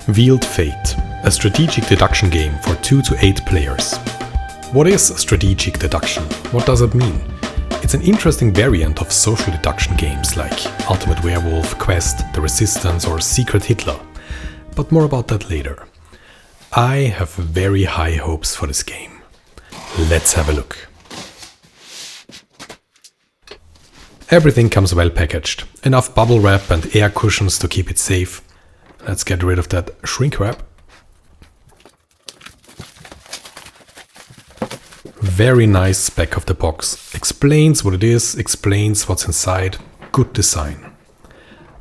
Veiled Fate, a strategic deduction game for 2 to 8 players. What is strategic deduction? What does it mean? It's an interesting variant of social deduction games like Ultimate Werewolf, Quest, The Resistance or Secret Hitler. But more about that later. I have very high hopes for this game. Let's have a look. Everything comes well packaged. Enough bubble wrap and air cushions to keep it safe. Let's get rid of that shrink wrap. Very nice back of the box. Explains what it is, explains what's inside. Good design.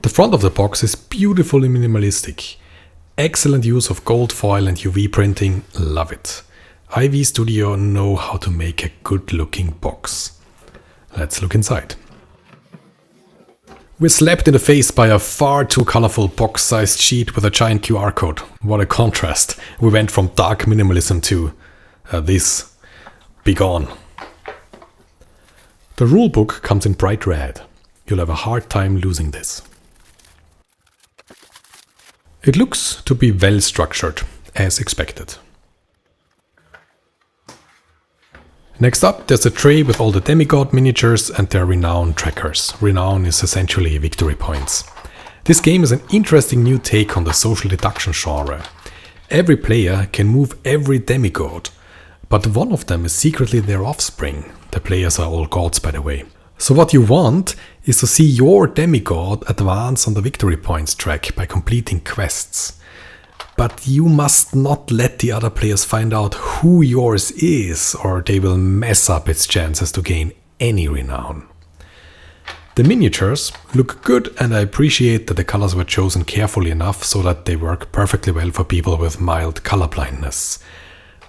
The front of the box is beautifully minimalistic. Excellent use of gold foil and UV printing. Love it. IV Studio know how to make a good looking box. Let's look inside. We're slapped in the face by a far too colorful box-sized sheet with a giant QR code. What a contrast. We went from dark minimalism to this. Be gone. The rulebook comes in bright red. You'll have a hard time losing this. It looks to be well structured, as expected. Next up, there's a tray with all the demigod miniatures and their renown trackers. Renown is essentially victory points. This game is an interesting new take on the social deduction genre. Every player can move every demigod, but one of them is secretly their offspring. The players are all gods, by the way. So what you want is to see your demigod advance on the victory points track by completing quests. But you must not let the other players find out who yours is, or they will mess up its chances to gain any renown. The miniatures look good, and I appreciate that the colors were chosen carefully enough so that they work perfectly well for people with mild color blindness.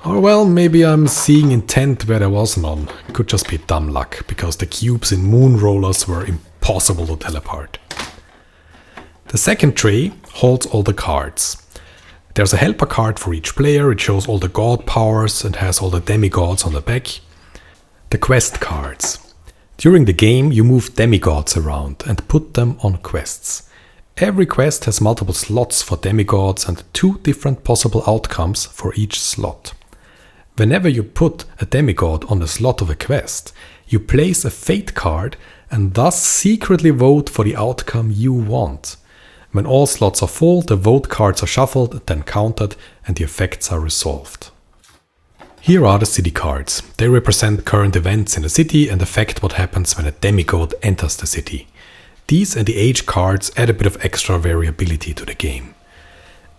Or well, maybe I'm seeing intent where there was none. Could just be dumb luck, because the cubes in moon rollers were impossible to tell apart. The second tray holds all the cards. There's a helper card for each player. It shows all the god powers and has all the demigods on the back. The quest cards. During the game you move demigods around and put them on quests. Every quest has multiple slots for demigods and 2 different possible outcomes for each slot. Whenever you put a demigod on the slot of a quest, you place a fate card and thus secretly vote for the outcome you want. When all slots are full, the vote cards are shuffled, then counted, and the effects are resolved. Here are the city cards. They represent current events in the city and affect what happens when a demigod enters the city. These and the age cards add a bit of extra variability to the game.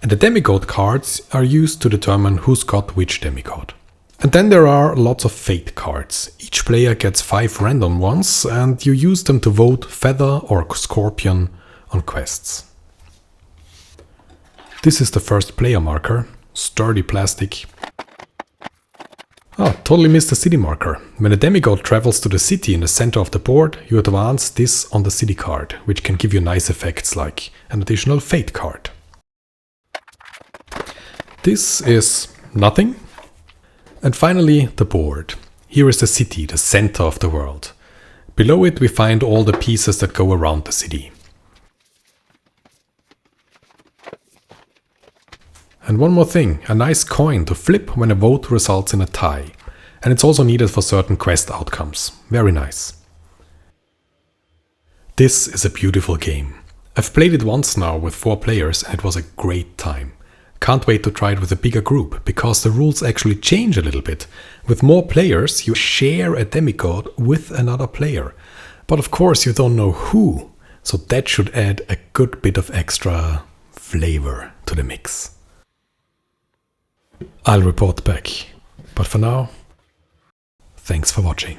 And the demigod cards are used to determine who's got which demigod. And then there are lots of fate cards. Each player gets 5 random ones, and you use them to vote feather or scorpion on quests. This is the first player marker, sturdy plastic. Oh, totally missed the city marker. When a demigod travels to the city in the center of the board, you advance this on the city card, which can give you nice effects like an additional fate card. This is nothing. And finally, the board. Here is the city, the center of the world. Below it we find all the pieces that go around the city. And one more thing, a nice coin to flip when a vote results in a tie. And it's also needed for certain quest outcomes. Very nice. This is a beautiful game. I've played it once now with 4 players and it was a great time. Can't wait to try it with a bigger group, because the rules actually change a little bit. With more players, you share a demigod with another player. But of course you don't know who, so that should add a good bit of extra flavor to the mix. I'll report back, but for now, thanks for watching.